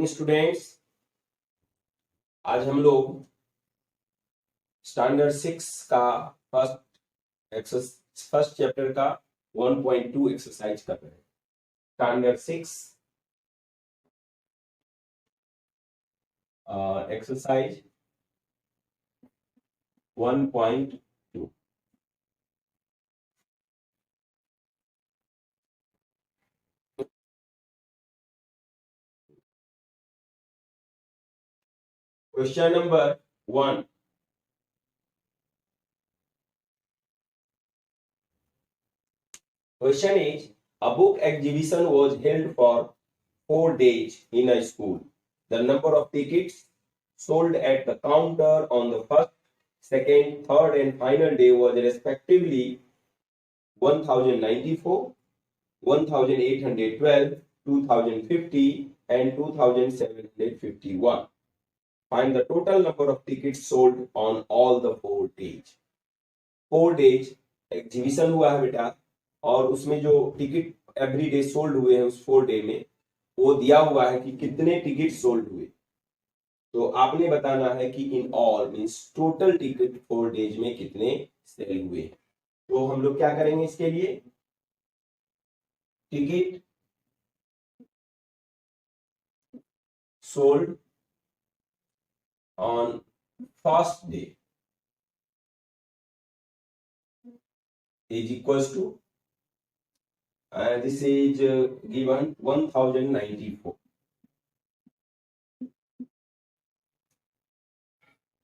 Morning students. आज हम लोग स्टैंडर्ड 6 का फर्स्ट चैप्टर का 1.2 एक्सरसाइज कर रहे हैं। Standard 6 exercise 1.2। Question number 1। Question is, a book exhibition was held for 4 days in a school. The number of tickets sold at the counter on the first, second, third and final day was respectively 1094, 1812, 2050 and 2751. Find the total number of tickets sold on all the 4 days. 4 days exhibition हुआ है बेटा, और उसमें जो ticket every day sold हुए हैं उस 4 day में वो दिया हुआ है कि कितने टिकट सोल्ड हुए। तो आपने बताना है कि in all means total ticket 4 days में कितने सेल हुए। तो हम लोग क्या करेंगे इसके लिए, ticket sold on first day is equals to this is given 1094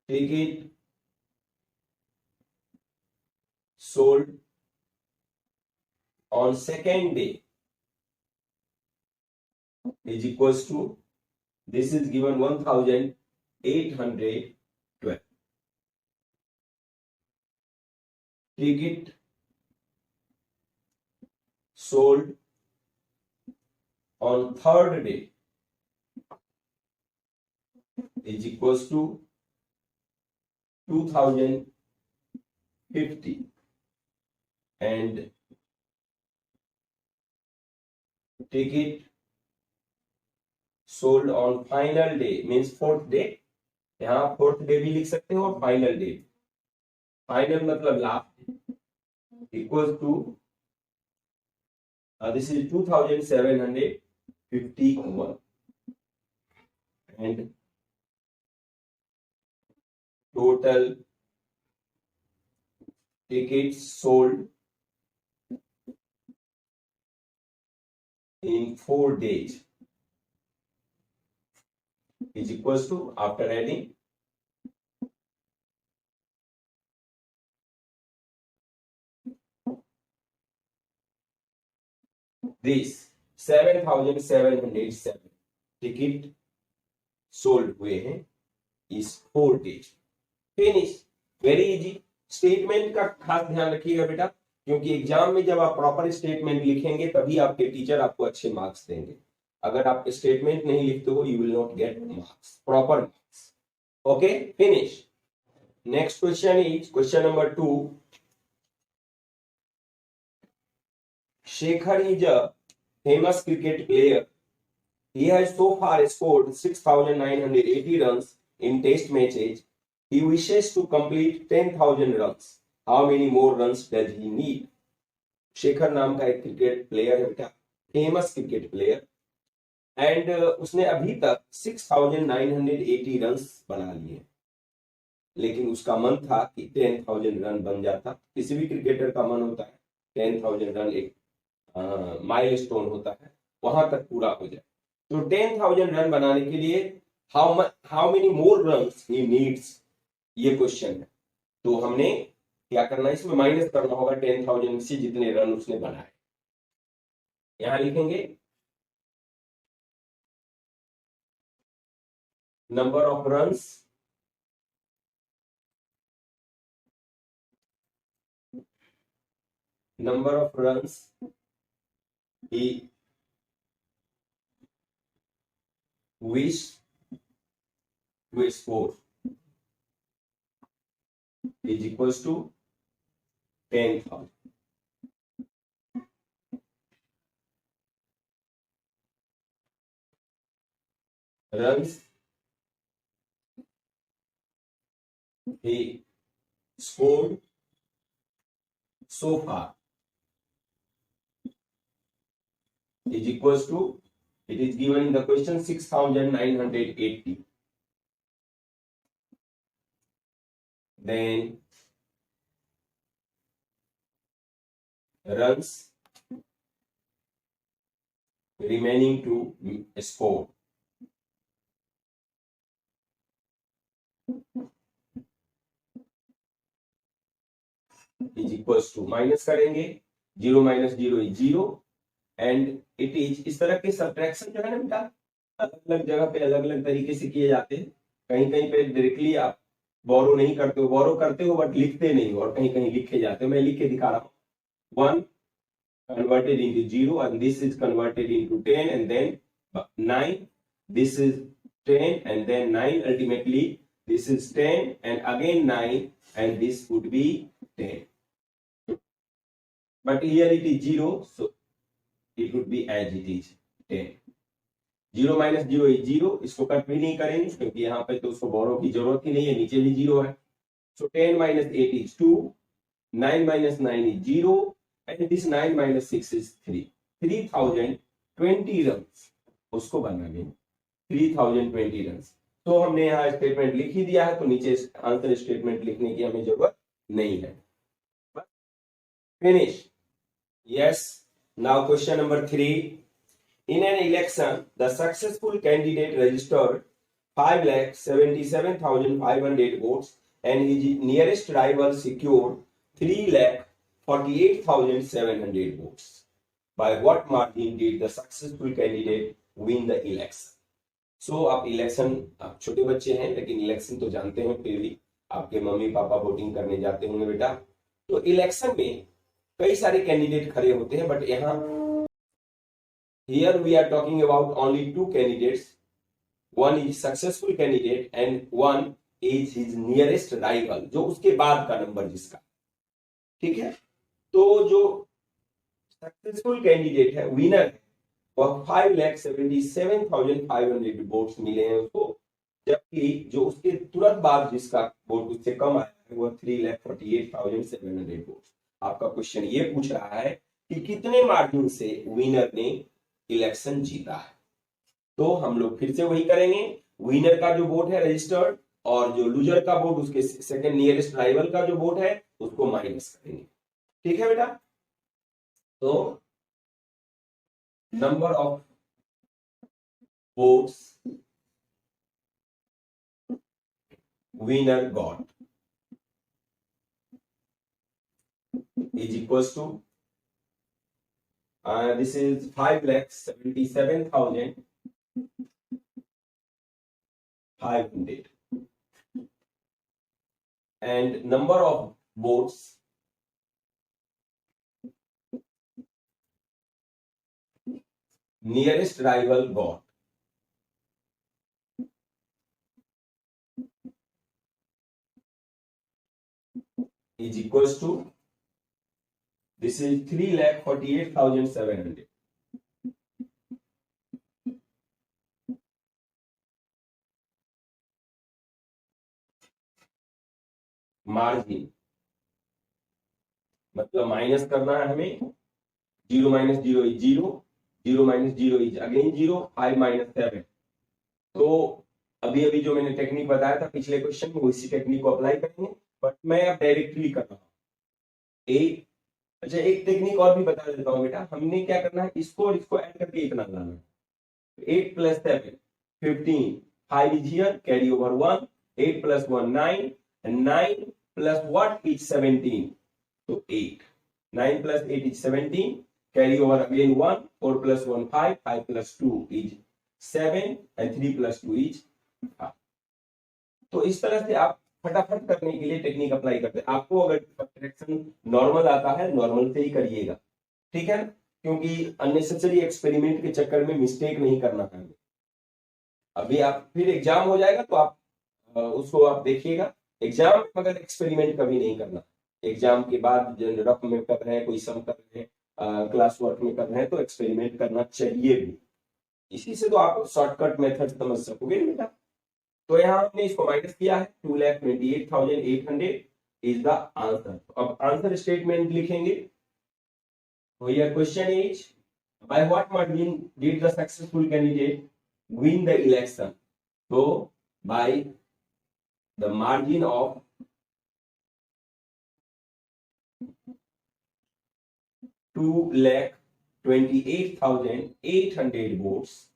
ticket sold on second day is equals to this is given 1812 ticket sold on third day is equals to 2050 and ticket sold on final day means fourth day। यहाँ fourth day भी लिख सकते हो और final day. Final मतलब last, equal to this is 2751 and total tickets sold in 4 days is equals to, after adding this 7707 ticket sold हुए हैं इस 4 days. Finish. Very easy. Statement का खास ध्यान रखिएगा बेटा, क्योंकि एग्जाम में जब आप प्रॉपर स्टेटमेंट लिखेंगे तभी आपके टीचर आपको अच्छे मार्क्स देंगे। अगर आप स्टेटमेंट नहीं लिखते हो you will not get marks, proper marks. Okay, finish. Next question is question number 2। Shekhar is a famous cricket player. He has so far scored 6,980 runs in test matches. He wishes to complete 10,000 runs. How many more runs does he need? Shekhar नाम का एक cricket player है बेटा, famous cricket player, and उसने अभी तक 6,980 runs बना लिए, लेकिन उसका मन था कि 10,000 रन बन जाता। किसी भी क्रिकेटर का मन होता है 10,000 रन एक माइलस्टोन होता है, वहां तक पूरा हो जाए। तो 10,000 रन बनाने के लिए how many more runs he needs, ये क्वेश्चन है। तो हमने क्या करना है, इसमें माइनस करना होगा 10,000 से जितने रन उसने बनाए। यहां लिखेंगे number of runs he wish to score is equals to 10,000। runs he scored so far is equals to, it is given in the question 6980. Then runs remaining to score is equals to, minus करेंगे, 0 minus 0 is 0 and it is, इस तरह के subtraction जो है ना बेटा अलग अलग जगह पे अलग अलग तरीके से किए जाते हैं। कहीं कहीं पे डायरेक्टली आप बोरो नहीं करते हो, बोरो करते हो बट लिखते नहीं हो, और कहीं कहीं लिखे जाते हो। मैं लिख के दिखा रहा हूँ, 1 converted into 0 and this is converted into 10 and then 9, this is 10 and then 9, ultimately this is 10 and again 9 and this would be 10, but here it is 0 so it would be as it is 10. 0 minus 0 is 0, इसको cut भी नहीं करेंगे क्योंकि यहाँ पे तो उसको बोरो की जरूरत ही नहीं है, नीचे भी 0 है। so 10 minus 8 is 2, 9 minus 9 is 0 and this 9 minus 6 is 3, 3020 runs उसको बनाने, 3020 runs। तो हमने यहाँ स्टेटमेंट लिख ही दिया है, तो नीचे आंसर स्टेटमेंट लिखने की हमें जरूरत नहीं है। Finish. Yes, now question number 3, in an election the successful candidate registered 5,77,500 votes and his nearest rival secured 3,48,700 votes. By what margin did the successful candidate win the election? So आप election, आप छोटे बच्चे हैं लेकिन election तो जानते हैं, फिर भी आपके मम्मी पापा वोटिंग करने जाते होंगे बेटा। तो इलेक्शन में कई सारे कैंडिडेट खड़े होते हैं, बट यहाँ here we are talking about only 2 candidates, one is successful candidate and one is his nearest rival, जो उसके बाद का नंबर जिसका, ठीक है। तो जो सक्सेसफुल कैंडिडेट है, विनर है, वह 5,77,500 वोट्स मिले हैं उसको, जबकि जो उसके तुरंत बाद जिसका वोट उससे कम आया है वह 3,48,700 वोट्स। आपका क्वेश्चन ये पूछ रहा है कि कितने मार्जिन से विनर ने इलेक्शन जीता है। तो हम लोग फिर से वही करेंगे, विनर का जो वोट है रजिस्टर्ड और जो लूजर का वोट उसके सेकंड नियरेस्ट राइवल का जो वोट है उसको माइनस करेंगे, ठीक है बेटा। तो number of votes winner got is equals to this is 5,77,500 and number of votes nearest rival got is equals to, this is 3,48,700. Margin मतलब माइनस करना है हमें, 0 minus 0 is 0, 0 minus 0 is again 0, 5 minus 7। तो अभी अभी जो मैंने टेक्निक बताया था पिछले क्वेश्चन में, उसी टेक्निक को अप्लाई करेंगे, बट मैं अब डायरेक्टली कर रहा हूँ। अच्छा, एक टेक्निक और भी बता देता हूँ बेटा। हमने क्या करना है, इसको और इसको ऐड करके इतना लाना है। 8 plus 7 15, 5 is here, carry over 1, 8 plus 1 9 and 9 plus what is 17, so 8, 9 plus 8 is 17, carry over again 1, 4 plus 1 5, 5 plus 2 is 7 and 3 plus 2 is 5। तो इस तरह से आप फटाफट करने के लिए टेक्निक अप्लाई करते हैं। आपको अगर सब्ट्रैक्शन नॉर्मल आता है, नॉर्मल से ही करिएगा, ठीक है, क्योंकि अननेसेसरी एक्सपेरिमेंट के चक्कर में मिस्टेक नहीं करना है। अभी आप फिर एग्जाम हो जाएगा तो आप उसको आप देखिएगा, एग्जाम में मगर एक्सपेरिमेंट कभी नहीं करना। एग्जाम के बाद रफ में कर रहे हैं, कोई सम कर रहे हैं, क्लास वर्क में कर रहे हैं, तो एक्सपेरिमेंट करना चाहिए भी, इसी से तो आप शॉर्टकट मेथड समझ सकोगे बेटा। तो यहाँ हमने इसको माइनस किया है, 2,28,800 इज द आंसर। अब आंसर स्टेटमेंट लिखेंगे। तो your question is, by what margin did the successful candidate win the election? So by the margin of 2,28,800 votes,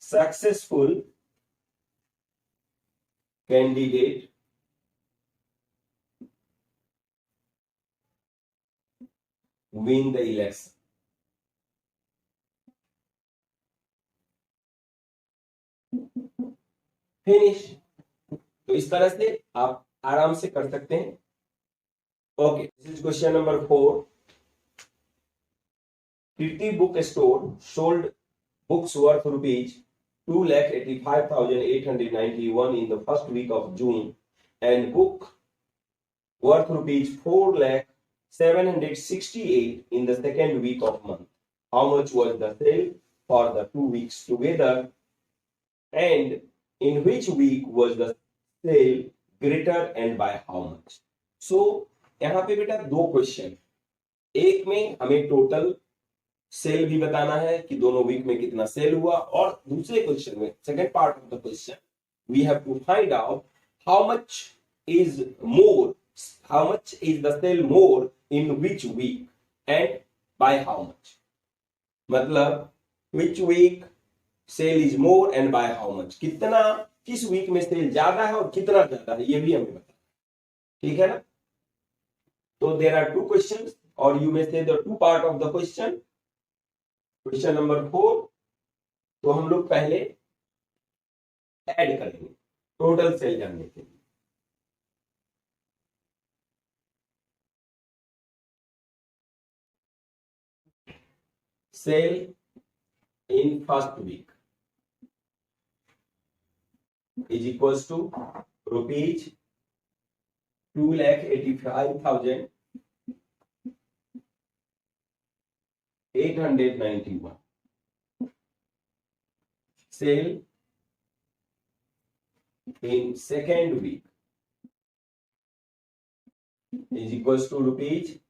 successful candidate win the election. Finish. तो इस तरह से आप आराम से कर सकते हैं। Okay, this is question number 4। Kirti Book Store sold books worth rupees 2,85,891 in the first week of June and book worth rupees 4,768 in the second week of month. How much was the sale for the 2 weeks together, and in which week was the sale greater and by how much? So यहाँ पे बेटा दो question, एक में हमें total sale भी बताना है कि दोनों वीक में कितना सेल हुआ, और दूसरे क्वेश्चन में second part of the question we have to find out how much is more, how much is the sale more in which week and by how much. मतलब which week sale is more and by how much, कितना किस week में cell ज्यादा है और कितना ज्यादा है ये भी हमें बताना, ठीक है ना। तो देयर आर टू क्वेश्चंस और यू मे से the two part of the question. Question number 4, तो हम लोग पहले ऐड करेंगे टोटल सेल जानने के लिए। Sale in first week is equals to rupees 2,85,891। Sale in second week is equals to rupees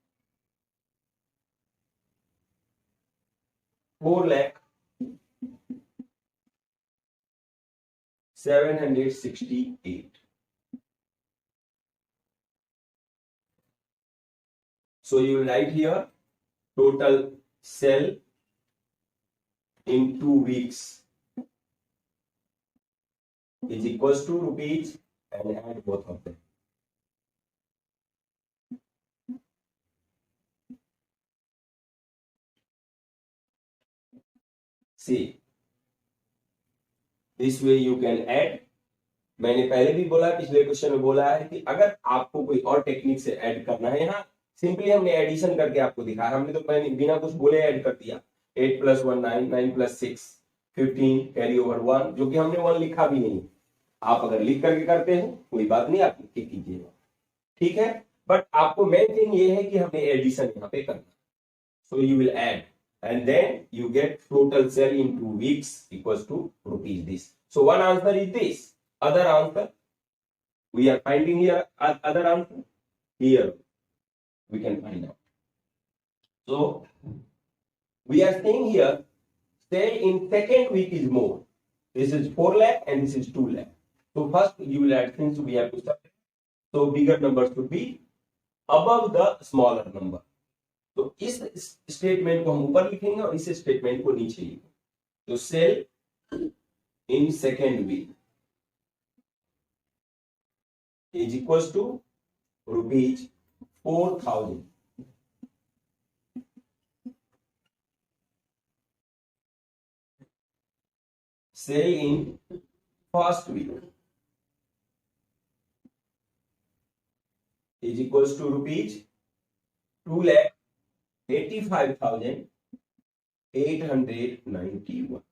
4,768,000. So you will write here total sell in 2 weeks is equals to rupees and add both of them. See, this way you can add. मैंने पहले भी बोला, पिछले question में बोला है कि अगर आपको कोई और टेक्निक से ऐड करना है, यहाँ सिंपली हमने एडिशन करके आपको दिखाया, हमने तो बिना कुछ बोले ऐड कर दिया। 8 + 1 9, 9 + 6 15, कैरी ओवर 1, जो कि हमने 1 लिखा भी नहीं। आप अगर लिख करके करते हो कोई बात नहीं, आप लिख के कीजिएगा, ठीक है। बट आपको मेन थिंग ये है कि हमें एडिशन यहाँ पे करना। So you will add and then you get total sale in 2 weeks equals to rupees this. So one answer is this. Other answer we are finding here, other answer here we can find out. So we are saying here sale in second week is more. This is 4 lakh and this is 2 lakh. So first you will add, since we have to subtract, so bigger number should be above the smaller number. तो इस statement को हम ऊपर लिखेंगे और इस statement को नीचे लिखेंगे। तो sale in second week is equals to rupees 4,000। Sale in first week is equals to rupees 2,85,891।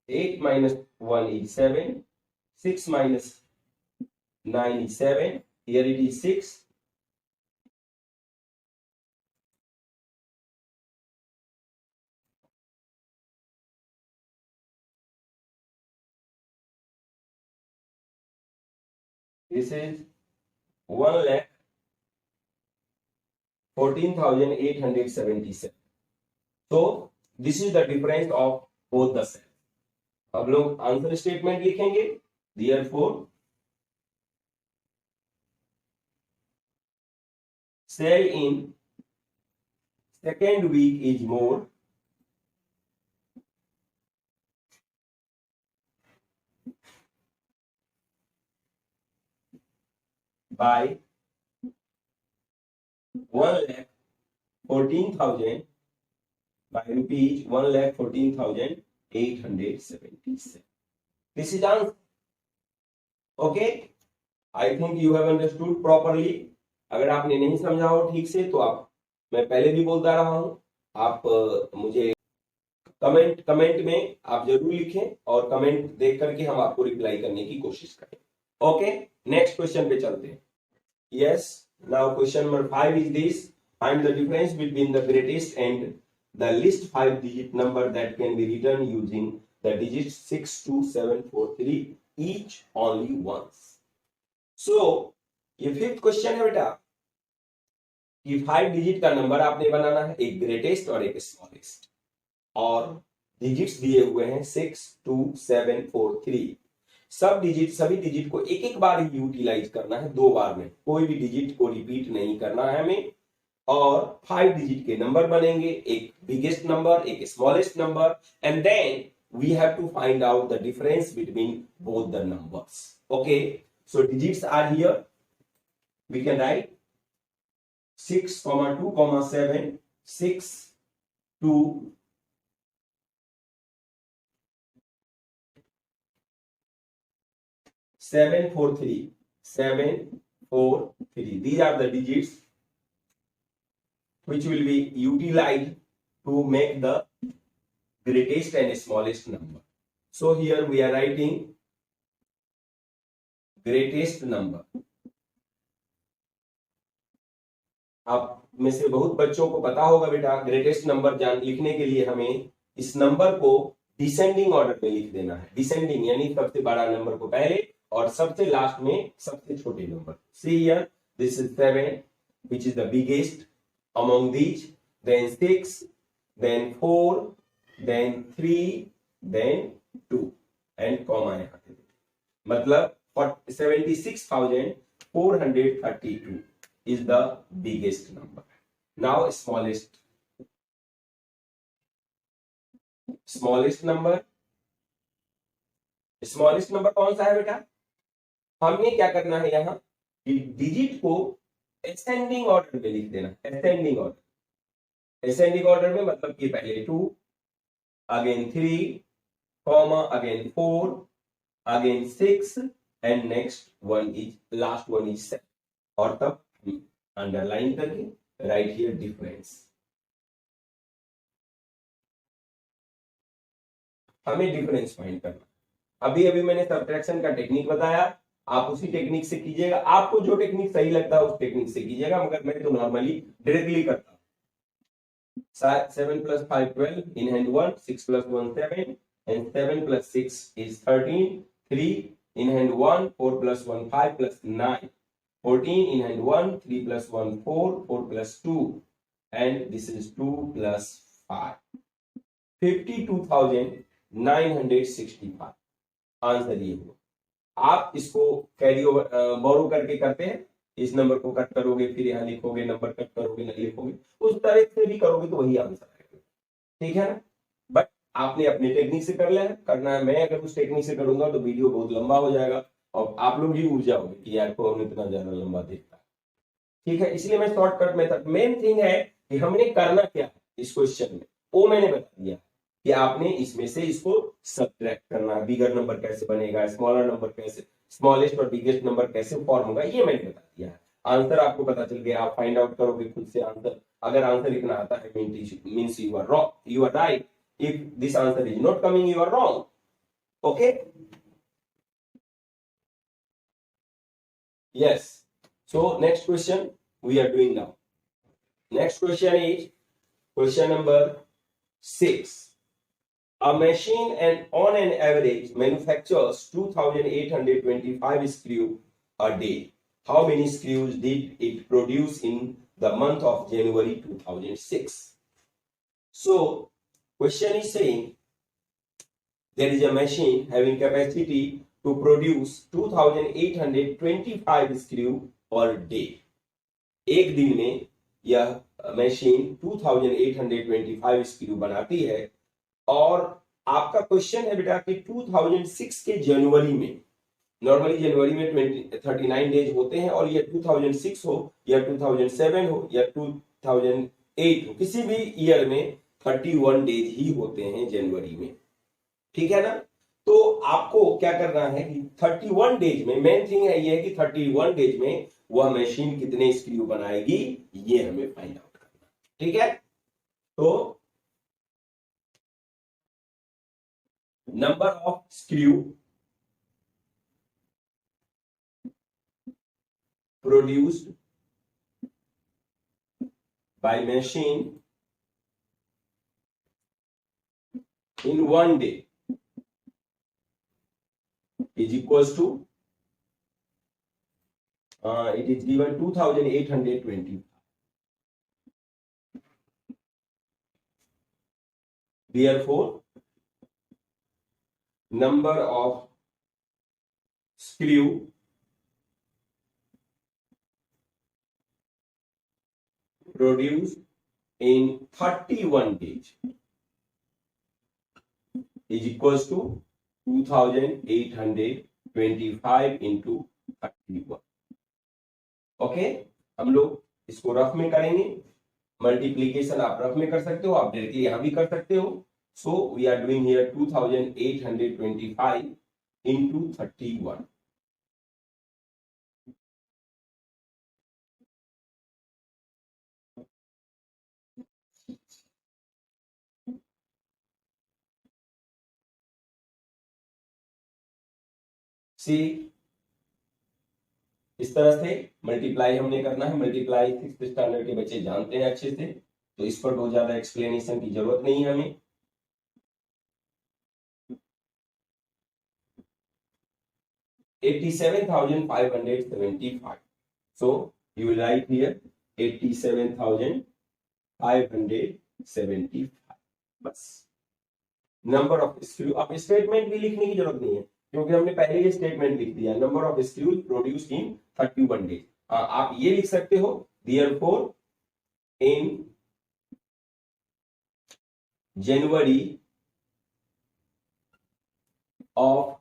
8 - 1 is 7, 6 - 9 is 7. Here it is 6. This is 1,14,877. So this is the difference of both the cells. अब लोग answer statement लिखेंगे. Therefore, cell in second week is more by 1,14,000 by rupees 1,14,877. This is answer. Okay, I think you have understood properly. अगर आपने नहीं समझा हो ठीक से तो आप, मैं पहले भी बोलता रहा हूं, आप मुझे कमेंट में आप जरूर लिखें और कमेंट देख करके हम आपको रिप्लाई करने की कोशिश करें. ओके, नेक्स्ट क्वेश्चन पे चलते हैं. Yes, now question number 5 is this. Find the difference between the greatest and the list 5 digit number that can be written using the digits 62743 each only once. So ये fifth question है बेटा कि 5 digit का number आपने बनाना है, एक greatest और एक स्मॉलेस्ट, और डिजिट्स दिए हुए हैं 62743. सभी डिजिट को एक एक बार ही यूटिलाइज करना है, 2 बार में. कोई भी डिजिट को रिपीट नहीं करना है हमें. और 5 डिजिट के नंबर बनेंगे, एक बिगेस्ट नंबर, एक smallest number, and then we have to find out the difference between both the numbers. Okay, so digits are here. We can write 6, 2, 7, 6, 2, 7, 4, 3, 7, 4, 3. These are the digits which will be utilized to make the greatest and smallest number. So here we are writing greatest number. आप में से बहुत बच्चों को पता होगा बेटा, greatest number लिखने के लिए हमें इस नंबर को डिसेंडिंग ऑर्डर में लिख देना है. डिसेंडिंग यानी सबसे बड़ा नंबर को पहले और सबसे लास्ट में सबसे छोटे number. See here, this is 7, which is the biggest among these, then 6, then 4, then 3, then 2, and comma यहाँ पे. मतलब 76,432 is the biggest number. Now smallest number कौन सा है बेटा? हमने क्या करना है यहाँ, डिजिट को असेंडिंग ऑर्डर में लिख देना. असेंडिंग ऑर्डर में मतलब कि पहले 2, again 3, comma, again 4, again 6, and next one is, last one is 7. और तब अंडरलाइन करके राइट हियर डिफरेंस. हमें डिफरेंस फाइंड करना. अभी मैंने सब्ट्रैक्शन का टेक्निक बताया, आप उसी टेक्निक से कीजिएगा. आपको जो टेक्निक सही लगता है उस टेक्निक से कीजिएगा, मगर मैं तो नॉर्मली डायरेक्टली करता हूं. 7 + 5 12, in hand 1, 6 + 1 7, and 7 + 6 is 13, 3 in hand 1, 4 + 1 5 + 9, 14 in hand 1, 3 + 1 4, 4 + 2, and this is 2 + 5, 52,965. Answer ये हुआ. आप इसको कैरी ओवर बोरो करके करते हैं, इस नंबर को कट करोगे, फिर यहाँ लिखोगे, नंबर कट करोगे, नहीं लिखोगे, उस तरह से भी करोगे तो वही आंसर आएगा. ठीक है ना? बट आपने अपने टेक्निक से करना है. मैं अगर उस टेक्निक से करूंगा तो वीडियो बहुत लंबा हो जाएगा और आप लोग भी उड़ जाओगे कि यार को हमने इतना ज्यादा लंबा देखा. ठीक है, इसलिए मैं शॉर्टकट मेथड. मेन थिंग है कि हमने करना क्या है इस क्वेश्चन में, वो मैंने बता दिया कि आपने इसमें से इसको सब्ट्रैक्ट करना है. बिगर नंबर कैसे बनेगा, स्मॉलर नंबर कैसे, स्मॉलेस्ट और बिगेस्ट नंबर कैसे फॉर्म होगा, ये मैंने बता दिया है. आंसर आपको पता चल गया, आप फाइंड आउट करोगे खुद से आंसर. अगर आंसर इतना आता है means you are wrong, you are right. If this answer is not coming, you are wrong. Okay. Yes. So next question we are doing now. Next question is question number 6. A machine and on an average manufactures 2,825 screws a day. How many screws did it produce in the month of January 2006? So question is saying there is a machine having capacity to produce 2,825 screws per day. एक दिन में यह machine 2,825 screw बनाती है। और आपका question है बेटा कि 2006 के जनवरी में, नॉर्मली जनवरी में 39 डेज होते हैं, और ये 2006 हो या 2007 हो या 2008 हो, किसी भी ईयर में 31 डेज ही होते हैं जनवरी में, ठीक है ना। तो आपको क्या करना है कि 31 डेज में, मेन थिंग है ये है कि 31 डेज में वह मशीन कितने स्क्रू बनाएगी, ये हमें फाइंड आउट करना, ठीक है। तो number of screw produced by machine in one day is equals to it is given 2,820. Therefore number of screw produced in 31 days is equals to 2,825 into 31. Okay, हम लोग इसको रफ में करेंगे। मल्टीप्लीकेशन आप रफ में कर सकते हो, आप डायरेक्टली यहां भी कर सकते हो। So we are doing here 2,825 into 31. See, इस तरह से मल्टीप्लाई हमने करना है। मल्टीप्लाई 6th स्टैंडर्ड के बच्चे जानते हैं अच्छे से, तो इस पर बहुत ज्यादा एक्सप्लेनेशन की जरूरत नहीं है हमें। 87,575. So you will write here 87,575 बस। नंबर ऑफ स्क्रू, अब स्टेटमेंट भी लिखने की जरूरत नहीं है क्योंकि हमने पहले ही स्टेटमेंट लिख दिया। Number of screw produced in 31 days. आप ये लिख सकते हो therefore in January of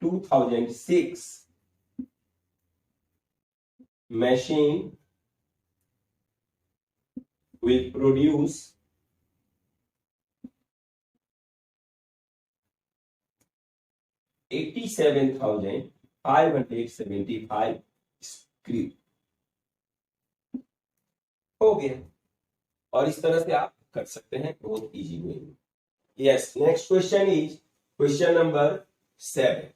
2006 machine will produce 87,575 screw. हो गया, और इस तरह से आप कर सकते हैं बहुत इजी वे में। Yes, next question is question number 7.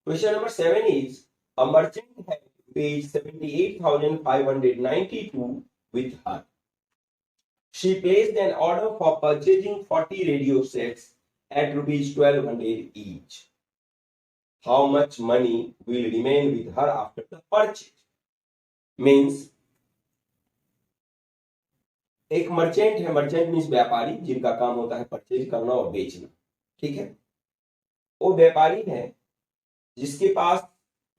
Question number 7 is a merchant had paid 78,592 with her. She placed an order for purchasing 40 radio sets at rupees 1,200 each. How much money will remain with her after the purchase? Means एक merchant है, merchant means व्यापारी जिनका काम होता है purchase करना और बेचना, ठीक है। वो व्यापारी है जिसके पास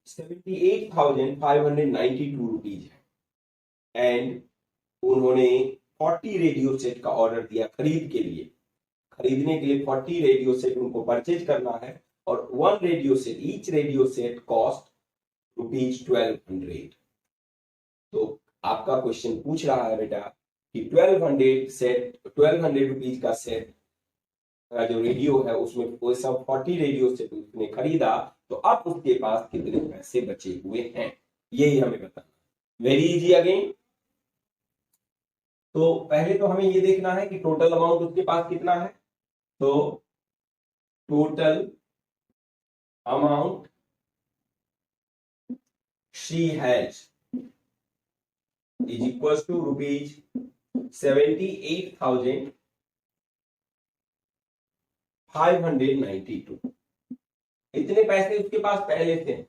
78,592 रुपीज है एंड उन्होंने 40 रेडियो सेट का ऑर्डर दिया खरीदने के लिए 40 रेडियो सेट उनको परचेज करना है और one radio set, each radio set cost rupees 1,200। तो आपका क्वेश्चन पूछ रहा है बेटा कि 1,200 रुपीज का सेट का जो रेडियो है उसमें वो सब 40 रेडियो सेट उसने खरीदा, तो अब उसके पास कितने पैसे बचे हुए हैं, यही हमें बताना। Very easy again. तो पहले तो हमें ये देखना है कि टोटल अमाउंट उसके पास कितना है। तो total amount she has is equals to rupees 78,592. इतने पैसे उसके पास पहले थे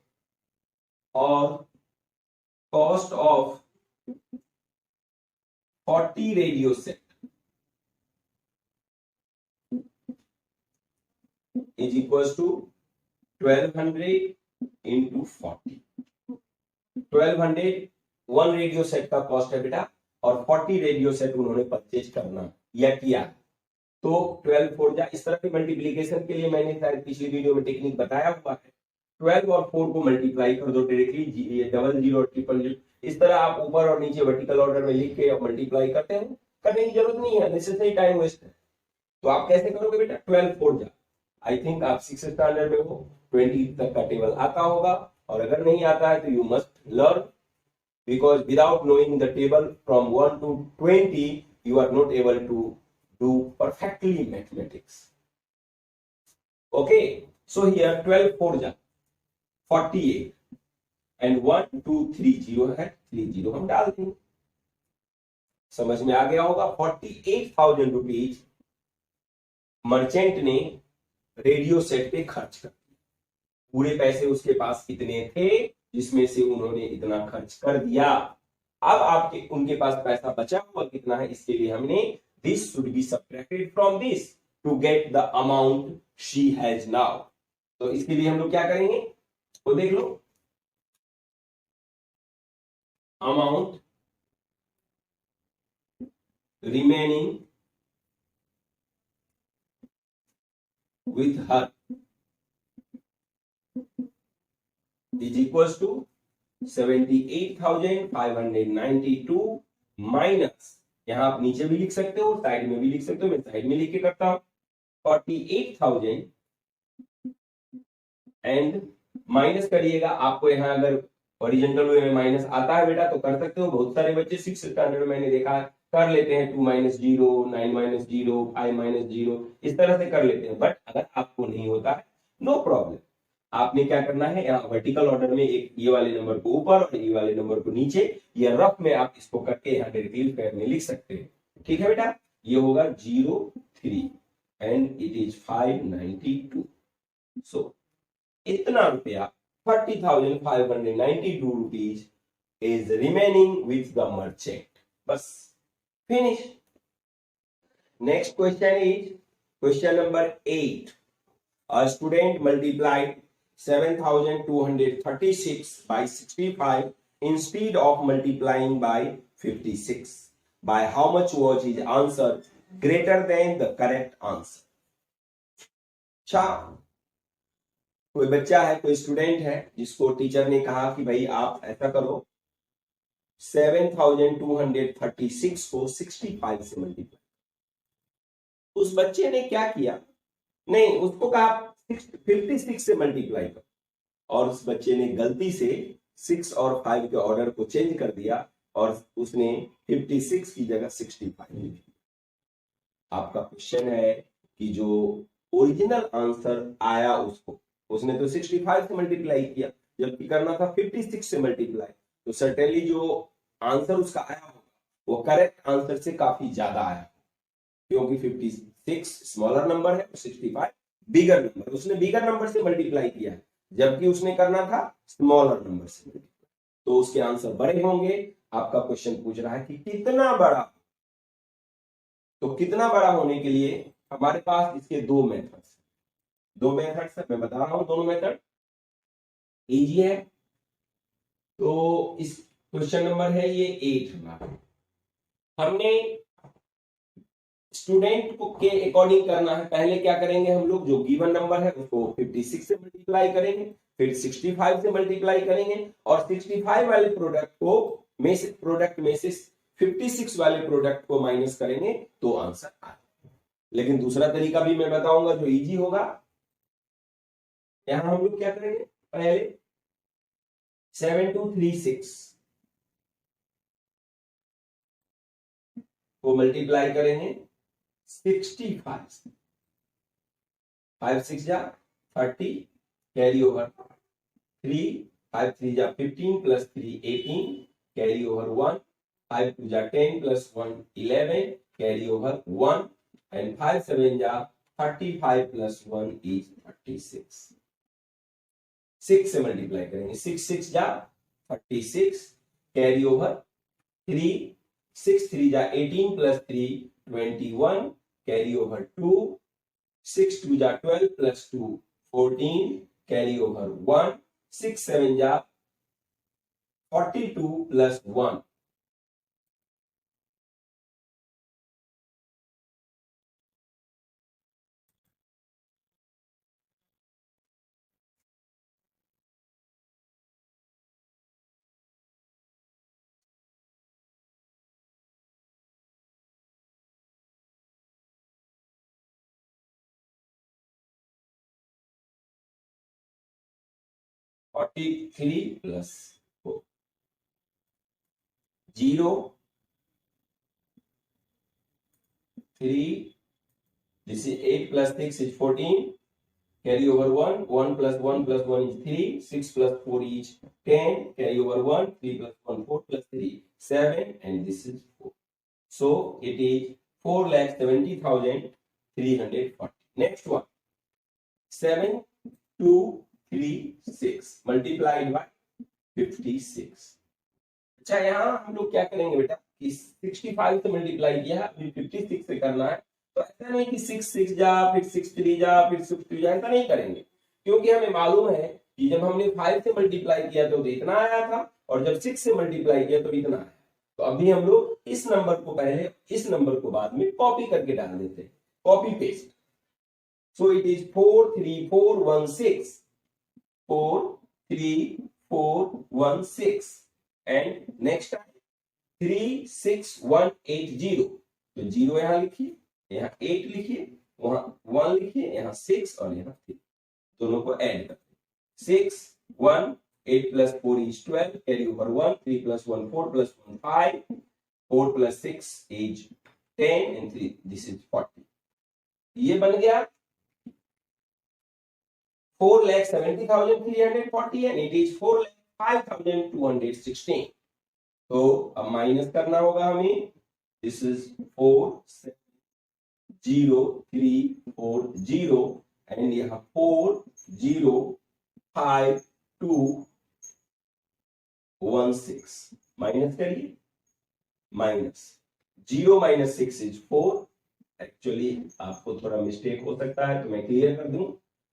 और cost of 40 radio set is equals to 1200 into 40. 1200 1 radio set का कॉस्ट है बेटा और 40 रेडियो सेट उन्होंने परचेज करना या किया. तो 12 4 जा, इस तरह के मल्टीप्लीकेशन के लिए मैंने शायद पिछली वीडियो में टेक्निक बताया हुआ है. 12 और 4 को मल्टीप्लाई कर दो directly, double zero triple zero, इस तरह आप ऊपर और नीचे वर्टिकल ऑर्डर में लिख के मल्टीप्लाई करते हो. करने की जरूरत नहीं है, नेसेसरी टाइम वेस्ट है. तो आप कैसे करोगे बेटा? 12 4 जा. आई थिंक आप 6 स्टैंडर्ड में हो, 20 तक का टेबल आता होगा, और अगर नहीं आता है तो you must learn, because without knowing the table from 1 to 20 you are not able to do perfectly mathematics. Okay, so here 12 4 ja 48 and 1 2 3 0 है, 3 0 हम डाल देंगे. समझ में आ गया होगा. 48,000 रुपीज मर्चेंट ने रेडियो सेट पे खर्च कर दिया. पूरे पैसे उसके पास कितने थे जिसमें से उन्होंने इतना खर्च कर दिया. अब आपके उनके पास पैसा बचा हुआ कितना है, इसके लिए हमने this should be subtracted from this to get the amount she has now. तो इसके लिए हम लोग क्या करेंगे तो देख लो. Amount remaining with her is equals to 78,592 minus, यहां आप नीचे भी लिख सकते हो, साइड में भी लिख सकते हो, मैं साइड में लिख के करता हूं 48,000 एंड माइनस करिएगा. आपको यहां अगर ओरिजिनल वे में माइनस आता है बेटा तो कर सकते हो. बहुत सारे बच्चे 6 स्टैंडर्ड मैंने देखा है कर लेते हैं 2 - 0 9 - 0 5 - 0 इस तरह से कर लेते हैं. बट अगर आपको नहीं होता है नो प्रॉब्लम. आपने क्या करना है, यहाँ वर्टिकल ऑर्डर में एक ये वाले नंबर को ऊपर और ये वाले नंबर को नीचे, ये रफ में आप इसको करके यहाँ डायरेक्टली पैर में लिख सकते हैं. ठीक है बेटा. ये होगा 03 एंड इट इज 592. सो इतना रुपया 30,592 rupees is remaining with the merchant. बस finish. Next question is question number 8. A student multiplied 7,236 by 65 instead of multiplying by 56. By how much was his answer greater than the correct answer? अच्छा, कोई बच्चा है, कोई student है जिसको teacher ने कहा कि भाई आप ऐसा करो 7,236 को 65 से मल्टीप्लाई. उस बच्चे ने क्या किया, नहीं उसको कहा 56 से मल्टीप्लाई कर, और उस बच्चे ने गलती से 6 और 5 के ऑर्डर को चेंज कर दिया और उसने 56 की जगह 65 लिख दिया. आपका क्वेश्चन है कि जो ओरिजिनल आंसर आया उसने तो 65 से मल्टीप्लाई किया, जबकि करना था 56 से मल्टीप्लाई. तो सर्टेनली जो आंसर उसका आया होगा वो करेक्ट आंसर से काफी ज्यादा आया, क्योंकि 56 स्मॉलर नंबर है, 65 बिगर नंबर. उसने बिगर नंबर से मल्टीप्लाई किया है, जबकि उसने करना था स्मॉलर नंबर से मल्टीप्लाई. तो उसके आंसर बड़े होंगे. आपका क्वेश्चन पूछ रहा है कि कितना बड़ा, तो कितना बड़ा होने के लिए हमारे पास इसके दो मेथड्स है. मैं बता रहा हूं दोनों मेथड इजी है. तो इस क्वेश्चन नंबर है ये 8 हमारा. हमने स्टूडेंट को के अकॉर्डिंग करना है. पहले क्या करेंगे हम लोग, जो गिवन नंबर है उसको 56 से मल्टीप्लाई करेंगे, फिर 65 से मल्टीप्लाई करेंगे, और 65 वाले प्रोडक्ट में से 56 वाले प्रोडक्ट को माइनस करेंगे तो आंसर आएगा. लेकिन दूसरा तरीका भी मैं बताऊंगा जो इजी होगा. यहां हम लोग क्या करेंगे, पहले 7236 को मल्टीप्लाई करेंगे 65 5 6 जा 30 कैरी ओवर 3 5 3 जा 15 plus 3 18 carry over 1, 5 2 जा 10 plus 1 11 carry over 1 and 5 7 जा 35 plus 1 is 36. 6 से मल्टीप्लाई करेंगे, 6 6 जा 36 कैरी ओवर 3, 6 3 जा 18 plus 3 21 कैरी ओवर 2, 6 2 जा 12 plus 2 14 कैरी ओवर 1, 6 7 जा 42 plus 1 43 plus 4 0 3, this is 8 plus 6 is 14 carry over 1, 1 plus 1 plus 1 is 3, 6 plus 4 is 10 carry over 1, 3 plus 1 4 plus 3 7 and this is 4. So it is 4,70,340. Next one 7236 multiplied by 56. अच्छा यहाँ हम लोग क्या करेंगे बेटा कि 65 से मल्टीप्लाई किया अभी 56 से करना है, तो ऐसा नहीं कि 6 6 जा फिर 6 3 जा फिर 6 2 जा, ऐसा नहीं करेंगे क्योंकि हमें मालूम है कि जब हमने 5 से मल्टीप्लाई किया तो इतना आया था और जब 6 से मल्टीप्लाई किया तो इतना आया। तो अभी हम लोग इस नंबर को पहले इस नंबर को बाद में कॉपी करके डाल देते हैं, copy paste. So it is 43416 43416 and next 36180। तो 0 यहां लिखिए, यहाँ 8 लिखिए, वहां 1 लिखिए, यहाँ 6 और यहाँ 3, दोनों को ऐड करते हैं। 6 1 8 plus 4 is 12 carry over 1, 3 plus 1 4 plus 1 5, 4 plus 6 is 10 and 3 this is 40. ये बन गया 4,70,340 and it is 4,05,216. तो अब माइनस करना होगा हमें, दिस इज 4,7340 एंड यहाँ 4,05,216 माइनस करिए, माइनस 0 minus 6 is 4। एक्चुअली आपको थोड़ा मिस्टेक हो सकता है तो मैं क्लियर कर दूं,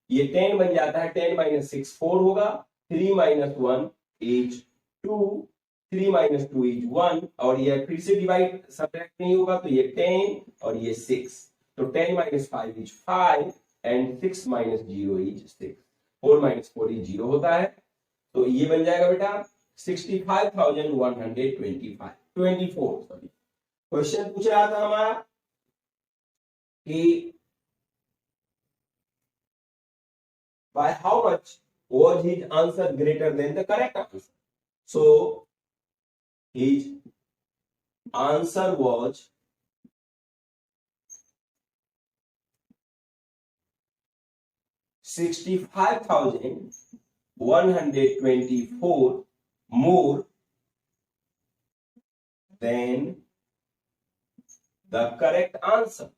ये 10 बन जाता है, 10 minus 6 4 होगा, 3 minus 1 is 2, 3 minus 2 is 1 और ये फिर से डिवाइड सब्ट्रैक्ट नहीं होगा तो ये 10 और ये 6, तो 10 minus 5 is 5 and 6 minus 0 is 6, 4 minus 4 is 0 होता है। तो ये बन जाएगा बेटा 65,124 सॉरी। क्वेश्चन पूछ रहा था हमारा कि by how much was his answer greater than the correct answer? So his answer was 65,124 more than the correct answer.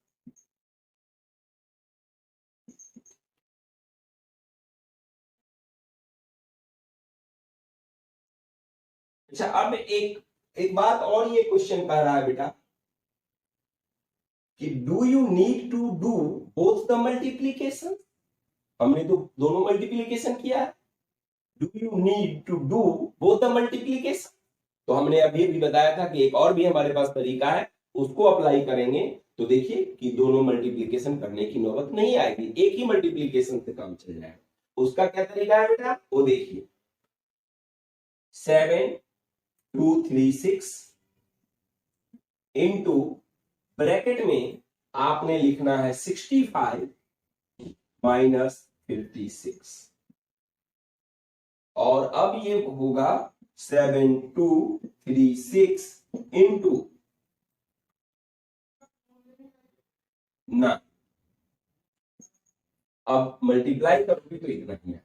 अच्छा अब एक बात और ये क्वेश्चन कह रहा है बेटा कि do you need to do both the multiplication. हमने तो दोनों मल्टीप्लीकेशन किया है, do you need to do both the multiplication. तो हमने अभी भी बताया था कि एक और भी हमारे पास तरीका है, उसको अप्लाई करेंगे तो देखिए कि दोनों मल्टीप्लीकेशन करने की नौबत नहीं आएगी, एक ही मल्टीप्लीकेशन से काम चल जाएगा। उसका क्या तरीका है बेटा वो देखिए, 7236 इंटू ब्रैकेट में आपने लिखना है 65 माइनस 56 और अब ये होगा 7236 इंटू ना, अब मल्टीप्लाई करोगे तो इतना ही है,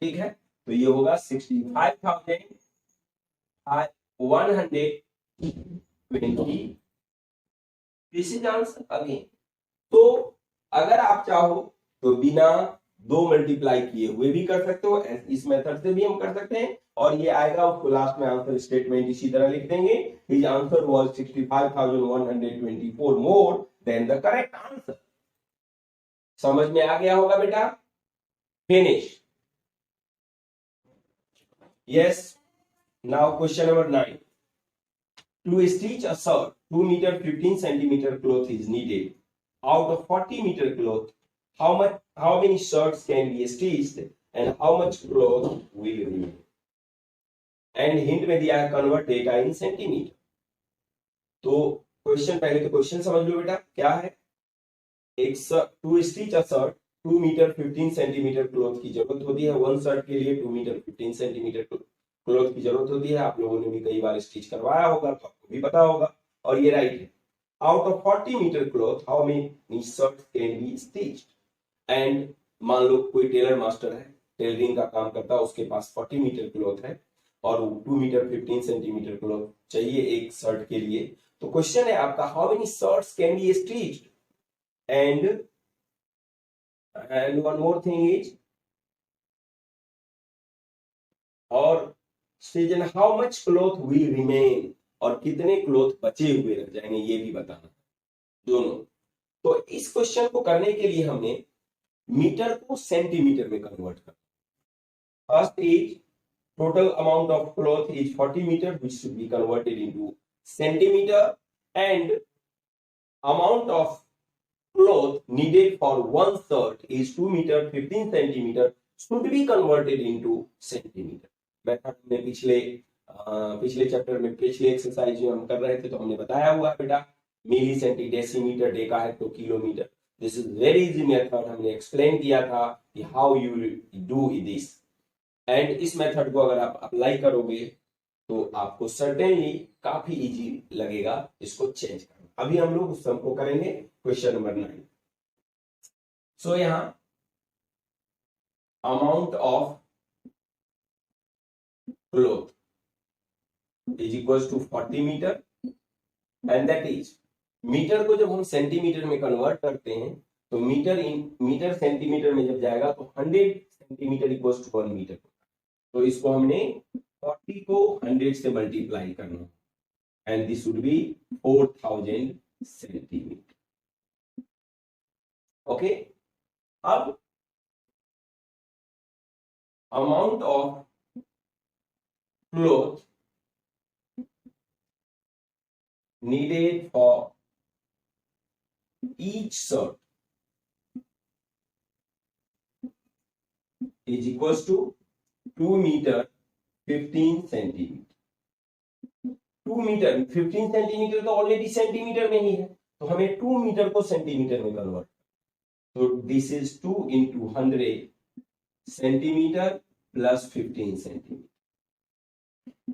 ठीक है। तो ये होगा 65,120। This is answer again. तो अगर आप चाहो तो बिना 2 मल्टीप्लाई किए हुए भी कर सकते हो, इस मेथड से भी हम कर सकते हैं, और ये आएगा उसको लास्ट में आंसर स्टेटमेंट इसी तरह लिख देंगे, his answer was 65,124 more than the correct answer. समझ में आ गया होगा बेटा? Finish. Yes, now question number 9। To stitch a shirt, 2 meter 15 centimeter cloth is needed. Out of 40 meter cloth, how many shirts can be stitched and how much cloth will remain? And hint में दिया है convert data in centimeter. तो question, पहले तो question समझ लो बेटा क्या है। एक to stitch a shirt 2 meter 15 centimeter cloth की जरूरत होती है। वन शर्ट के लिए 2 मीटर 15 सेंटीमीटर क्लॉथ की जरूरत होती है। आप लोगों ने भी कई बार स्टिच करवाया होगा तो आपको भी पता होगा, और ये राइट है। Out of 40 meter cloth how many shirts can be stitched? And मान लो कोई टेलर मास्टर है, टेलरिंग का काम करता है, उसके पास 40 मीटर क्लॉथ है और 2 मीटर 15 सेंटीमीटर क्लॉथ चाहिए एक शर्ट के लिए। तो क्वेश्चन है आपका, how many shirts can be stitched? And one more thing is, और स्टेजन how much cloth will remain, और कितने क्लॉथ बचे हुए रह जाएंगे ये भी बताना, दोनों। तो इस क्वेश्चन को करने के लिए हमने मीटर को सेंटीमीटर में कन्वर्ट करना। First is total amount of cloth is 40 meter which should be converted into centimeter, and amount of cloth needed for one shirt is 2 meter 15 centimeter should be converted into centimeter। Method में पिछले chapter में पिछले exercise जो हम कर रहे थे तो हमने बताया हुआ है बेटा, मिली सेंटी डेसीमीटर डेका है तो kilometre. This is very easy method, हमने एक्सप्लेन किया था कि how you do this, and इस मेथड को अगर आप अप्लाई करोगे तो आपको सर्टेनली काफी इजी लगेगा इसको चेंज करना। अभी हम लोग उस सम को करेंगे क्वेश्चन नंबर 9। सो यहां amount of cloth is equal to 40 meter, and that is, meter को जब हम सेंटीमीटर में कन्वर्ट करते हैं तो मीटर सेंटीमीटर में जब जाएगा तो 100 सेंटीमीटर इक्वल टू 1 मीटर। तो इसको हमने 40 को 100 से मल्टीप्लाई करना, and this would be 4000 centimetre. Okay, अब amount of cloth needed for each shirt is equals to 2 meter 15 centimeter. 2 meter 15 centimeter तो ऑलरेडी सेंटीमीटर में ही है, तो हमें 2 मीटर को सेंटीमीटर में कन्वर्ट, तो this is 2 into 100 centimetre plus 15 centimetre,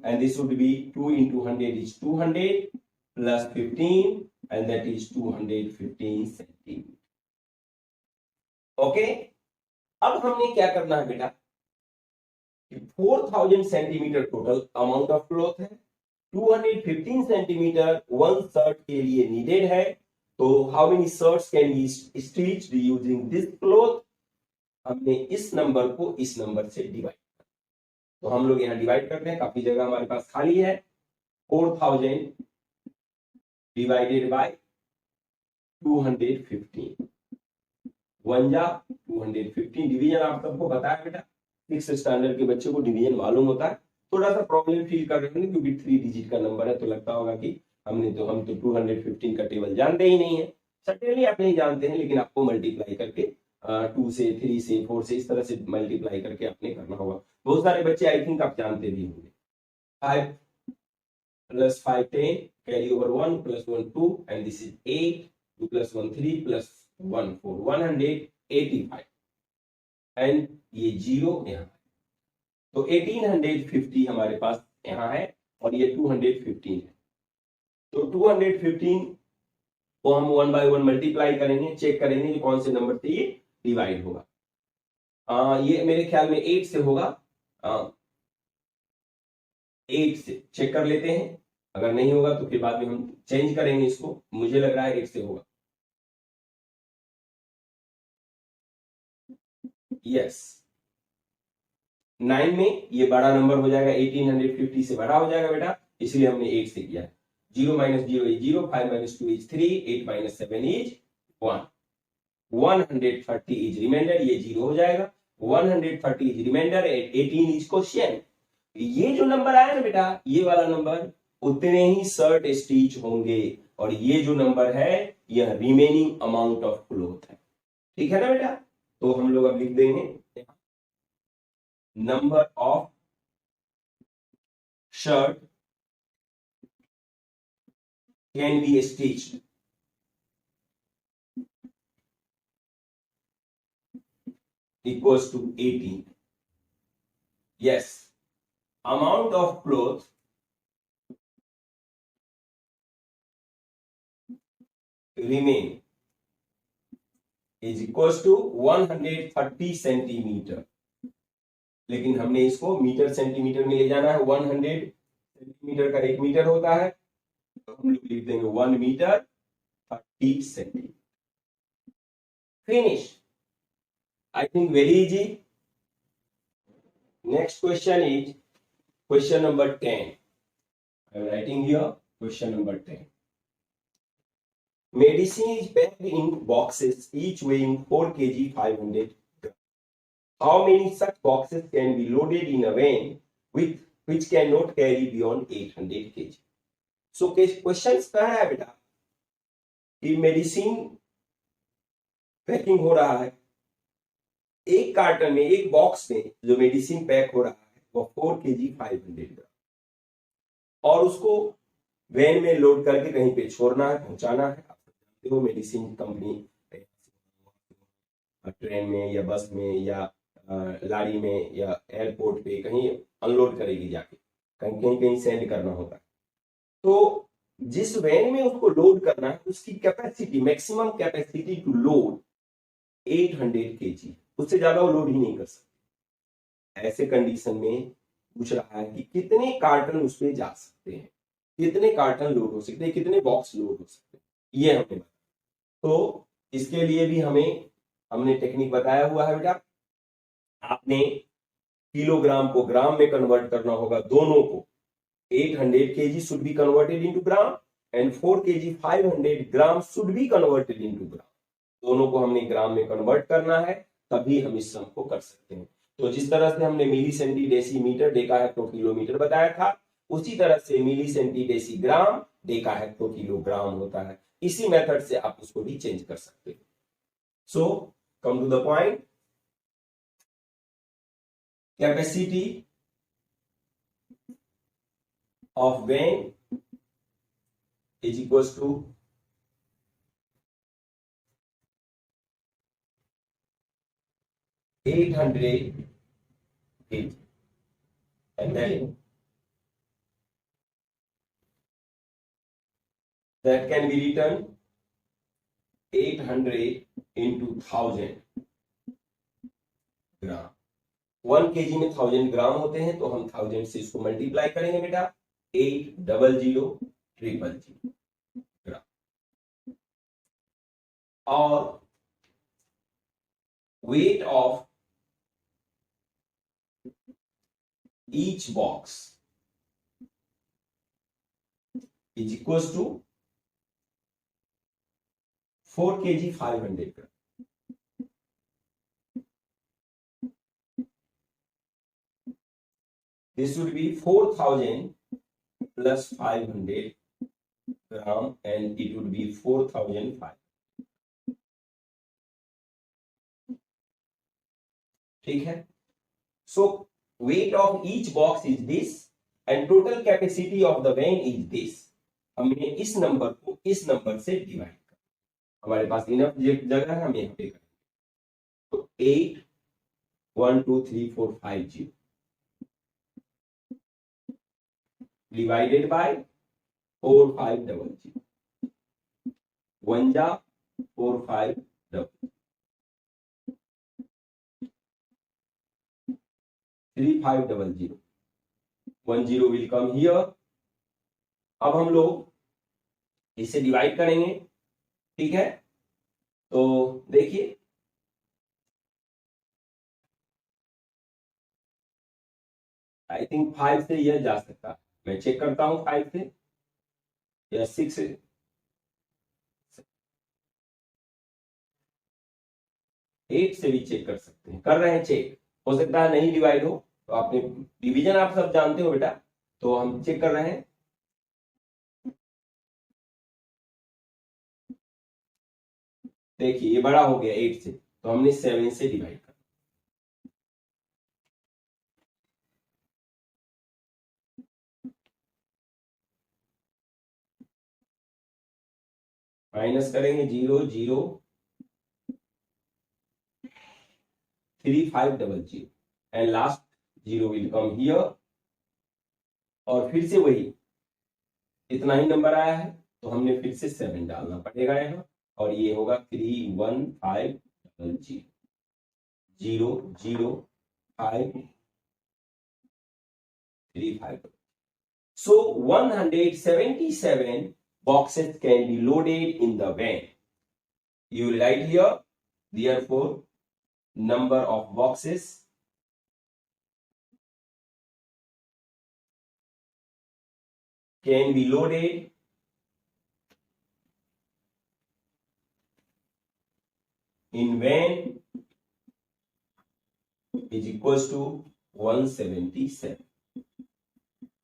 and this would be 2 into 100 is 200 plus 15, and that is 215 centimetre. Okay, अब हमने क्या करना है बेटा, 4000 centimetre total amount of cloth है, 215 सेंटीमीटर वन शर्ट के लिए नीडेड है, तो how many shirts can be stitched using this cloth? हमने इस नंबर को इस नंबर से डिवाइड करना, तो हम लोग यहाँ डिवाइड करते हैं, काफी जगह हमारे पास खाली है। 4000 डिवाइडेड बाय 215, 1 जा 215, डिवीजन आप सबको बताया बेटा, 6th स्टैंडर्ड के बच्चे को डिवीजन मालूम होता है। थोड़ा सा प्रॉब्लम फील कर रहे हैं क्योंकि 3 डिजिट का नंबर है, तो लगता होगा कि हम तो 215 का टेबल जानते ही नहीं है। सर्टेनली आप नहीं जानते हैं, लेकिन आपको मल्टीप्लाई करके 2 से 3 से 4 से इस तरह से मल्टीप्लाई करके आपने करना होगा। बहुत सारे बच्चे आई थिंक आप जानते भी होंगे। 5 plus 5 10, carry over 1 plus 1 2, and this is 8, 2 plus 1 3 plus 1 4, 185, and ये 0 यहाँ, तो 1850 हमारे पास यहाँ है और ये 215 है, तो 215 को हम 1 by 1 मल्टीप्लाई करेंगे, चेक करेंगे कि कौन से नंबर से ये डिवाइड होगा। ये मेरे ख्याल में 8 से होगा, 8 से चेक कर लेते हैं, अगर नहीं होगा तो फिर बाद में हम चेंज करेंगे इसको। मुझे लग रहा है 8 से होगा। यस, 9 में ये बड़ा नंबर हो जाएगा, 1850 से बड़ा हो जाएगा बेटा, इसलिए हमने 8 से किया। 0 - 0 is 0, 5 - 2 is 3, 8 - 7 is 1, 130 is remainder, ये 0 हो जाएगा। 130 इज रिमाइंडर, 18 इज क्वेश्चन। ये जो नंबर आया ना बेटा, ये वाला नंबर, उतने ही शर्ट स्टिच होंगे, और ये जो नंबर है यह रिमेनिंग अमाउंट ऑफ क्लोथ है। ठीक है ना बेटा? तो हम लोग अब लिख देंगे number of shirt can be stitched equals to 18. Yes, amount of cloth remain is equals to 130 centimetre, लेकिन हमने इसको मीटर सेंटीमीटर में ले जाना है। 100 सेंटीमीटर का 1 मीटर होता है, तो हम लोग लिख देंगे 1 meter 30 centimeter. Finish. I think very easy. Next question is question number 10. I am writing here question number 10. Medicine is packed in boxes, each weighing 4 kg 500 grams. How many such boxes can be loaded in a van with which cannot carry beyond 800 kg? So question कह रहा है बेटा कि medicine packing हो रहा है, एक carton में, एक बॉक्स में जो मेडिसिन पैक हो रहा है वो 4 kg 500 ग्राम, और उसको वैन में लोड करके कहीं पे छोड़ना है, पहुंचाना है। आप जानते हो मेडिसिन कंपनी ट्रेन में या बस में या लारी में या एयरपोर्ट पे कहीं अनलोड करेगी, जाके कहीं कहीं कहीं सेंड करना होता है। तो जिस वैन में उसको लोड करना है उसकी capacity, maximum capacity to load 800 kg, उससे ज्यादा वो लोड ही नहीं कर सकते। ऐसे कंडीशन में पूछ रहा है कि कितने कार्टन उसमें जा सकते हैं, कितने कार्टन लोड हो सकते हैं, कितने बॉक्स लोड हो सकते हैं, ये हमें बताया। तो इसके लिए भी हमने टेक्निक बताया हुआ है बेटा। आपने किलोग्राम को ग्राम में कन्वर्ट करना होगा, दोनों को। 800 kg should be converted into gram and 4 kg 500 gram should be converted into gram। दोनों को हमने ग्राम में कन्वर्ट करना है, तभी हम इस सम को कर सकते हैं। तो जिस तरह से हमने milli centi decimetre deca hecto kilometre बताया था, उसी तरह से milli centi deci gram deca hecto kilogram होता है। इसी मेथड से आप उसको भी चेंज कर सकते हैं। So come to the point, capacity of van is equals to 800 kg, and then that can be written 800 into 1000 gram. 1 kg में 1000 ग्राम होते हैं, तो हम 1000 से इसको मल्टीप्लाई करेंगे बेटा, 800,000 ग्राम। और weight of each box is equals to 4 kg 500 gram. This would be 4000 plus 500 gram, and it would be 4005। ठीक है? So weight of each box is this and total capacity of the van is this। हमने इस number को इस number से divide कर, हमारे पास enough जगह है, हम यहाँ पे करेंगे। तो 8 1 2 3 4 5 0 डिवाइडेड बाय 4 5 0 0, 1 जा 4 5 0, 3500, 10 will come here. अब हम लोग इसे डिवाइड करेंगे, ठीक है। तो देखिए आई थिंक 5 से यह जा सकता है, मैं चेक करता हूं 5 से या 6 से। 8 से भी चेक कर सकते हैं, कर रहे हैं चेक, हो सकता है नहीं डिवाइड हो, तो आपने डिवीजन आप सब जानते हो बेटा, तो हम चेक कर रहे हैं। देखिए ये बड़ा हो गया 8 से, तो हमने 7 से डिवाइड कर, माइनस करेंगे 0 0 3500 and last 0 will come here, और फिर से वही इतना ही नंबर आया है, तो हमने फिर से 7 डालना पड़ेगा यहाँ, और ये होगा 31500 0 0 5 3 5। So 177 boxes can be loaded in the van. You will write here, therefore, number of boxes can be loaded in van is equals to 177.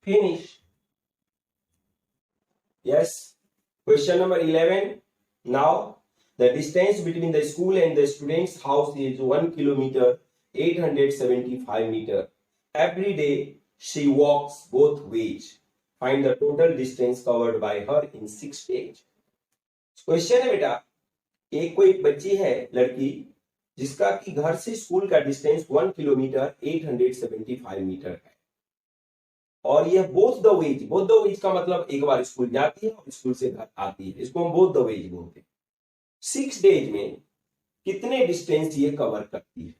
Finish. Yes. Question number 11. Now, the distance between the school and the student's house is 1 kilometer 875 meter. Every day she walks both ways. Find the total distance covered by her in 6 days. Question है बेटा, एक कोई बच्ची है लड़की जिसका कि घर से स्कूल का डिस्टेंस 1 किलोमीटर 875 मीटर है, और यह बोथ द वेज का मतलब एक बार स्कूल जाती है और स्कूल से घर आती है, इसको हम बोथ द वेज बोलते हैं। 6 डेज में कितने डिस्टेंस ये कवर करती है?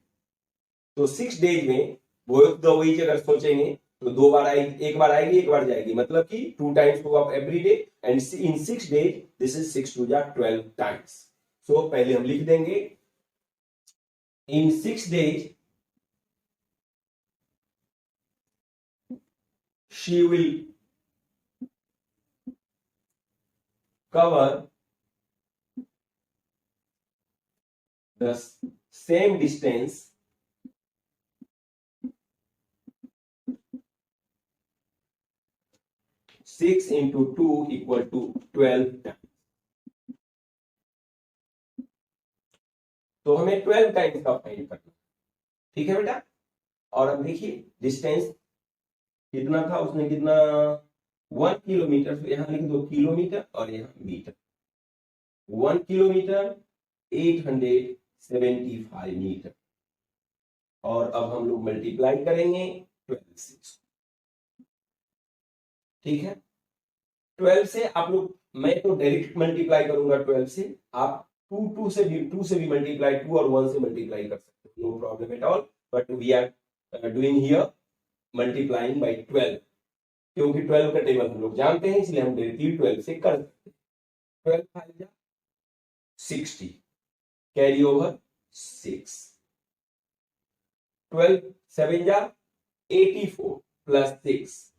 तो 6 डेज में बोथ द वेज अगर सोचेंगे तो 2 बार आएगी, एक बार आएगी एक बार जाएगी, मतलब कि 2 times होगा every day, and in 6 days this is 6 2 12 times. So पहले हम लिख देंगे in 6 days she will cover the same distance (6 into 2 equal to 12 times). तो हमें 12 टाइम्स का फाइंड करना, ठीक है बेटा। और अब देखिए डिस्टेंस कितना था, उसने कितना 1 किलोमीटर, तो यहां लिख दो किलोमीटर और यहां मीटर, 1 किलोमीटर 875 मीटर, और अब हम लोग मल्टीप्लाई करेंगे 12 से, ठीक है। 12 से आप लोग, मैं तो डायरेक्ट मल्टीप्लाई करूंगा 12 से, आप 2 से भी मल्टीप्लाई, 2 और 1 से मल्टीप्लाई कर सकते हो, no problem at all, but we are doing here multiplying by 12, क्योंकि 12 का टेबल हम लोग जानते हैं, इसलिए हम डायरेक्टली 12 से कर सकते हैं। 12 5 जा 60, कैरी ओवर 6, 12 7 जा 84 प्लस 6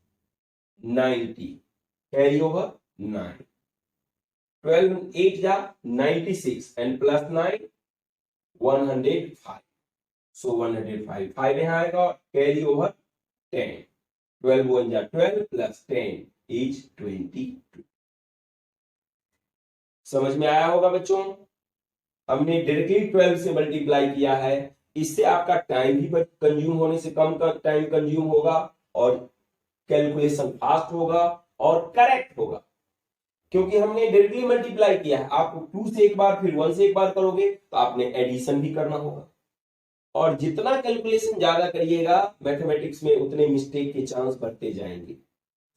90, कैरी ओवर 9, 12 8 जा 96 एंड प्लस 9 105, सो 105 5 यहाँ आएगा, कैरी ओवर 10, 12 1 जा 12 प्लस 10 इज 22। समझ में आया होगा बच्चों, हमने डायरेक्टली 12 से मल्टीप्लाई किया है, इससे आपका टाइम भी कंज्यूम होने से कम का टाइम कंज्यूम होगा, और कैलकुलेशन फास्ट होगा और करेक्ट होगा, क्योंकि हमने डायरेक्टली मल्टीप्लाई किया है। आप 2 से एक बार फिर 1 से एक बार करोगे तो आपने एडिशन भी करना होगा, और जितना कैलकुलेशन ज्यादा करिएगा मैथमेटिक्स में उतने मिस्टेक के चांस बढ़ते जाएंगे।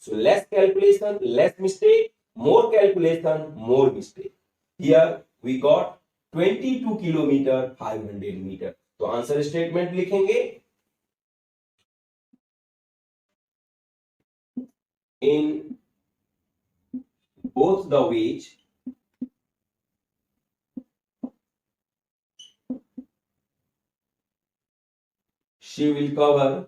So less calculation less mistake, more calculation more mistake. Here we got 22 kilometre 500 metre. तो आंसर स्टेटमेंट लिखेंगे in both the ways, she will cover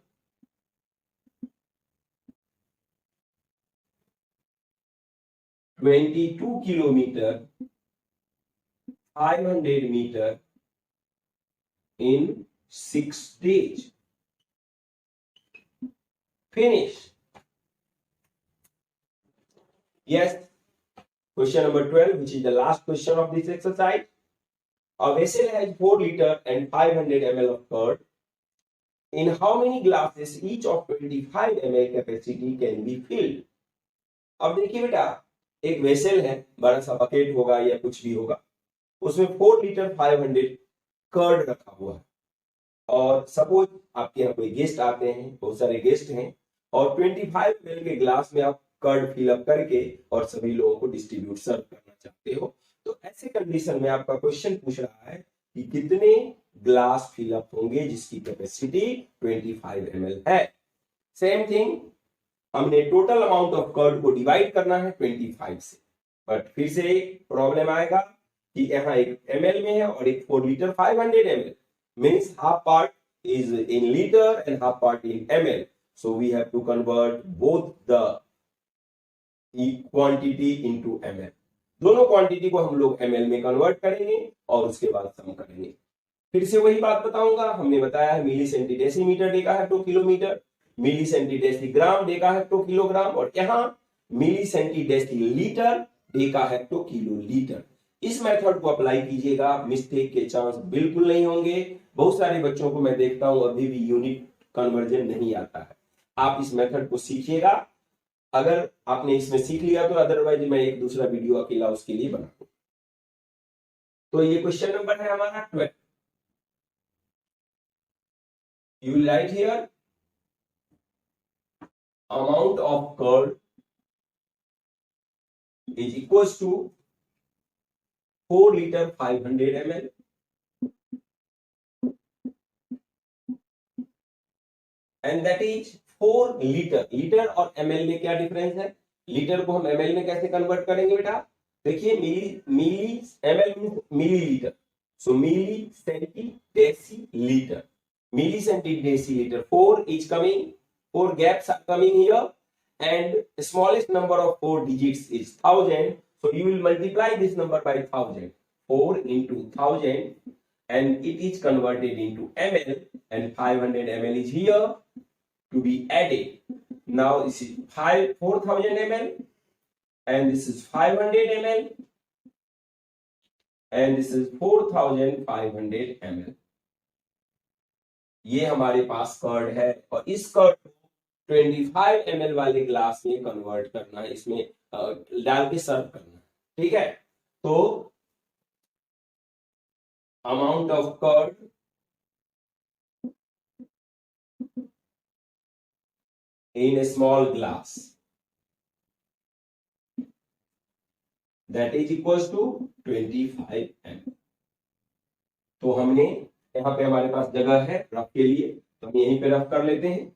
22 kilometer, 500 meter in 6 days. Finish. Yes. Question number 12, which is the last question of this exercise. A vessel has 4 liter and 500 ml of curd. In how many glasses each of 25 ml capacity can be filled? अब देखिए बेटा, एक vessel है, बड़ा सा bucket होगा या कुछ भी होगा, उसमें 4 लीटर 500 कर्ड रखा हुआ है, और सपोज आपके यहाँ कोई गेस्ट आते हैं, बहुत सारे गेस्ट हैं, और 25 ml के ग्लास में आप कर्ड फिलअप करके और सभी लोगों को डिस्ट्रीब्यूट सर्व करना चाहते हो, तो ऐसे कंडीशन में आपका क्वेश्चन पूछ रहा है कि कितने ग्लास फिलअप होंगे जिसकी कैपेसिटी 25 ml है। सेम थिंग, हमने टोटल अमाउंट ऑफ कर्ड को डिवाइड करना है 25 से, बट फिर से प्रॉब्लम आएगा कि यहाँ एक ml में है और एक 4 litre 500 ml, means half part is in liter and half part in ml, so we have to convert both the quantity into ml. दोनों क्वांटिटी को हम लोग ml में कन्वर्ट करेंगे और उसके बाद सम करेंगे। फिर से वही बात बताऊंगा, हमने बताया है मिली सेंटीडेसीमीटर डेका हेक्टो किलोमीटर, मिली सेंटीडेसीग्राम डेका हेक्टो किलोग्राम, और यहाँ मिली सेंटीडेसीलीटर डेका हेक्टो किलोलीटर। इस मेथड को अप्लाई कीजिएगा, मिस्टेक के चांस बिल्कुल नहीं होंगे। बहुत सारे बच्चों को मैं देखता हूं अभी भी यूनिट कन्वर्जन नहीं आता है। आप इस मेथड को सीखिएगा, अगर आपने इसमें सीख लिया तो, अदरवाइज मैं एक दूसरा वीडियो अकेला उसके लिए बना दूं। तो ये क्वेश्चन नंबर है हमारा 12। You will write here amount of curd is equals to 4 liter 500 ml and that is 4 litre. Litre और ml में क्या डिफरेंस है? लीटर को हम ml में कैसे कन्वर्ट करेंगे बेटा? देखिए, milli ml means millilitre, so milli centi decilitre, milli centi decilitre. 4 is coming, 4 gaps are coming here, and the smallest number of 4 digits is 1000, so you will multiply this number by 1000, 4 into 1000, and it is converted into ml, and 500 ml is here to be added. Now this is 4000 ml, and this is 500 ml, and this is 4500 ml. ये हमारे पास curd है, और इस curd को 25 ml वाले glass में convert करना है, इसमें डाल के सर्व करना, ठीक है। तो amount of curd in a small glass that is equals to 25 ml। तो हमने यहाँ पे हमारे पास जगह है रफ के लिए, तो हम यहीं पे रफ कर लेते हैं।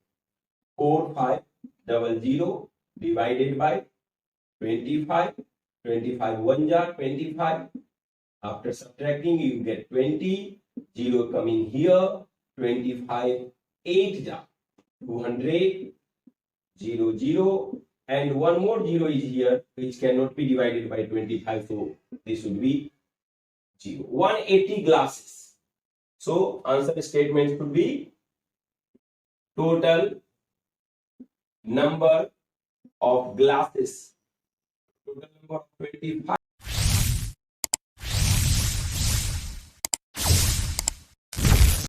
4500 divided by 25, 25 1 jar 25, after subtracting you get 20, 0 coming here, 25 8 jar 200, 0 0, and one more 0 is here which cannot be divided by 25, so this would be 0, 180 glasses. So answer statement could be total number of glasses, total number of 25